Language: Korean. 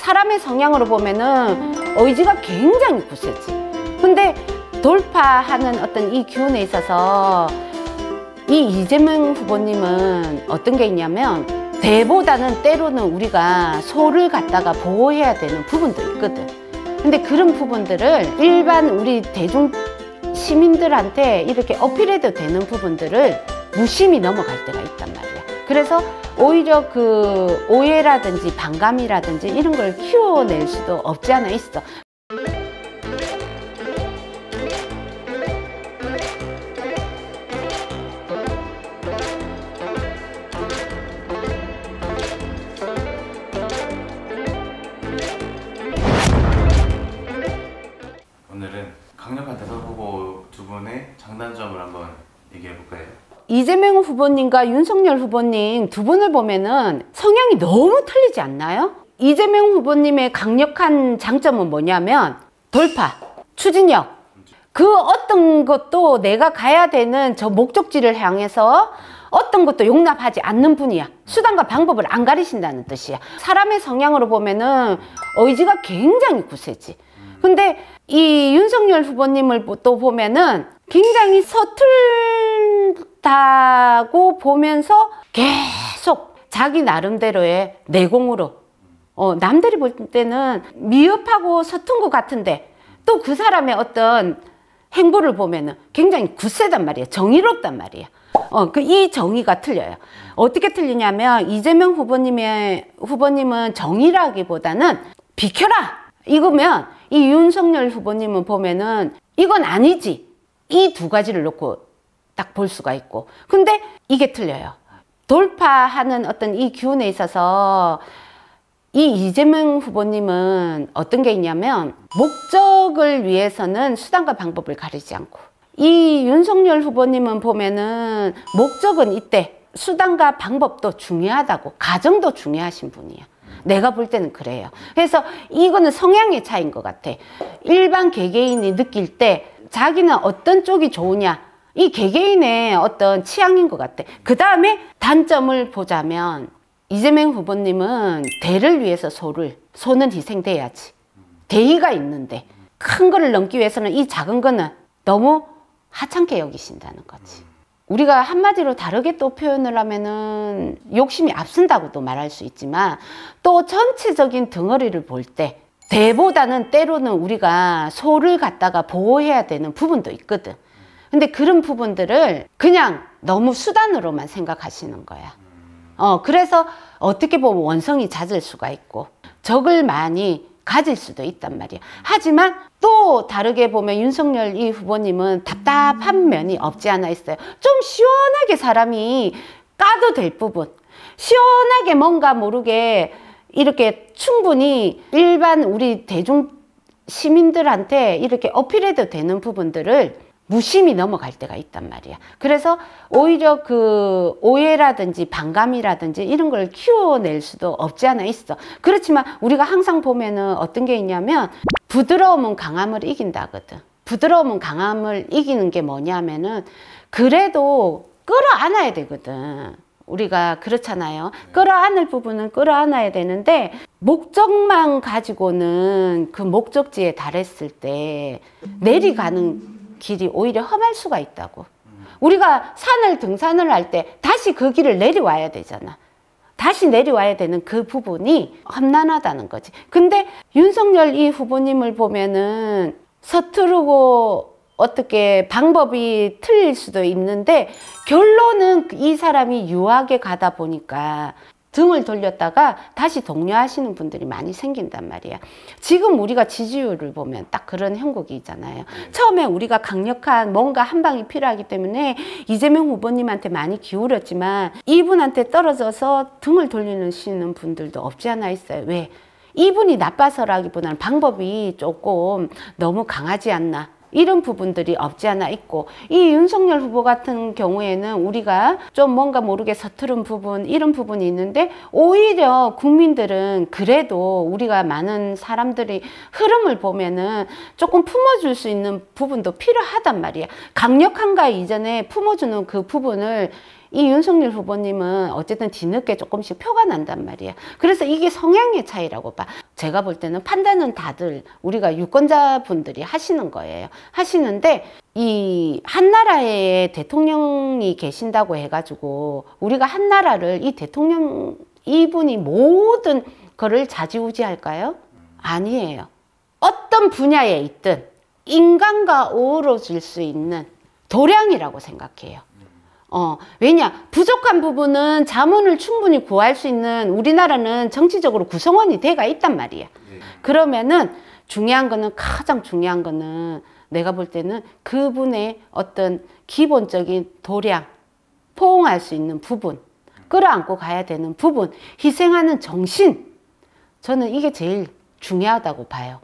사람의 성향으로 보면은 의지가 굉장히 굳세지. 근데 돌파하는 어떤 이 기운에 있어서 이 이재명 후보님은 어떤 게 있냐면, 대보다는 때로는 우리가 소를 갖다가 보호해야 되는 부분도 있거든. 근데 그런 부분들을 일반 우리 대중 시민들한테 이렇게 어필해도 되는 부분들을 무심히 넘어갈 때가 있단 말이야. 그래서 오히려 그 오해라든지 반감이라든지 이런 걸 키워낼 수도 없지 않아 있어. 오늘은 강력한 대선 후보 두 분의 장단점을 한번 얘기해 볼까요? 이재명 후보님과 윤석열 후보님 두 분을 보면은 성향이 너무 틀리지 않나요? 이재명 후보님의 강력한 장점은 뭐냐면 돌파, 추진력. 그 어떤 것도 내가 가야 되는 저 목적지를 향해서 어떤 것도 용납하지 않는 분이야. 수단과 방법을 안 가리신다는 뜻이야. 사람의 성향으로 보면은 의지가 굉장히 굳세지. 근데 이 윤석열 후보님을 또 보면은 굉장히 서툴다고 보면서 계속 자기 나름대로의 내공으로 남들이 볼 때는 미흡하고 서툰 것 같은데 또 그 사람의 어떤 행보를 보면은 굉장히 굳세단 말이야. 정의롭단 말이야. 이 정의가 틀려요. 어떻게 틀리냐면 이재명 후보님은 정의라기보다는 비켜라! 이거면 이 윤석열 후보님은 보면은 이건 아니지. 이 두 가지를 놓고 딱 볼 수가 있고. 근데 이게 틀려요. 돌파하는 어떤 이 기운에 있어서 이 이재명 후보님은 어떤 게 있냐면 목적을 위해서는 수단과 방법을 가리지 않고, 이 윤석열 후보님은 보면은 목적은 이때 수단과 방법도 중요하다고, 가정도 중요하신 분이야. 내가 볼 때는 그래요. 그래서 이거는 성향의 차이인 것 같아. 일반 개개인이 느낄 때 자기는 어떤 쪽이 좋으냐, 이 개개인의 어떤 취향인 것 같아. 그 다음에 단점을 보자면 이재명 후보님은 대를 위해서 소는 희생돼야지. 대의가 있는데 큰 거를 넘기 위해서는 이 작은 거는 너무 하찮게 여기신다는 거지. 우리가 한마디로 다르게 또 표현을 하면은 욕심이 앞선다고도 말할 수 있지만, 또 전체적인 덩어리를 볼 때 대보다는 때로는 우리가 소를 갖다가 보호해야 되는 부분도 있거든. 근데 그런 부분들을 그냥 너무 수단으로만 생각하시는 거야. 그래서 어떻게 보면 원성이 잦을 수가 있고 적을 많이 가질 수도 있단 말이야. 하지만 또 다르게 보면 윤석열 이 후보님은 답답한 면이 없지 않아 있어요. 좀 시원하게 사람이 까도 될 부분, 시원하게 뭔가 모르게 이렇게 충분히 일반 우리 대중 시민들한테 이렇게 어필해도 되는 부분들을 무심히 넘어갈 때가 있단 말이야. 그래서 오히려 그 오해라든지 반감이라든지 이런 걸 키워낼 수도 없지 않아 있어. 그렇지만 우리가 항상 보면은 어떤 게 있냐면 부드러움은 강함을 이긴다거든. 부드러움은 강함을 이기는 게 뭐냐면은 그래도 끌어안아야 되거든. 우리가 그렇잖아요. 끌어안을 부분은 끌어안아야 되는데 목적만 가지고는 그 목적지에 달했을 때 내려가는 길이 오히려 험할 수가 있다고. 우리가 산을 등산을 할 때 다시 그 길을 내려와야 되잖아. 다시 내려와야 되는 그 부분이 험난하다는 거지. 근데 윤석열 이 후보님을 보면은 서투르고 어떻게 방법이 틀릴 수도 있는데 결론은 이 사람이 유하게 가다 보니까 등을 돌렸다가 다시 독려하시는 분들이 많이 생긴단 말이야. 지금 우리가 지지율을 보면 딱 그런 형국이 있잖아요. 처음에 우리가 강력한 뭔가 한 방이 필요하기 때문에 이재명 후보님한테 많이 기울였지만 이분한테 떨어져서 등을 돌리시는 분들도 없지 않아 있어요. 왜? 이분이 나빠서라기보다는 방법이 조금 너무 강하지 않나. 이런 부분들이 없지 않아 있고, 이 윤석열 후보 같은 경우에는 우리가 좀 뭔가 모르게 서투른 부분, 이런 부분이 있는데 오히려 국민들은 그래도 우리가 많은 사람들이 흐름을 보면은 조금 품어줄 수 있는 부분도 필요하단 말이야. 강력한가 이전에 품어주는 그 부분을 이 윤석열 후보님은 어쨌든 뒤늦게 조금씩 표가 난단 말이야. 그래서 이게 성향의 차이라고 봐. 제가 볼 때는 판단은 다들 우리가 유권자분들이 하시는 거예요. 하시는데 이 한나라에 대통령이 계신다고 해가지고 우리가 한나라를 이 대통령 이분이 모든 거를 좌지우지할까요? 아니에요. 어떤 분야에 있든 인간과 어우러질 수 있는 도량이라고 생각해요. 왜냐? 부족한 부분은 자문을 충분히 구할 수 있는 우리나라는 정치적으로 구성원이 돼가 있단 말이야. 그러면은 중요한 거는, 가장 중요한 거는 내가 볼 때는 그분의 어떤 기본적인 도량, 포옹할 수 있는 부분, 끌어안고 가야 되는 부분, 희생하는 정신, 저는 이게 제일 중요하다고 봐요.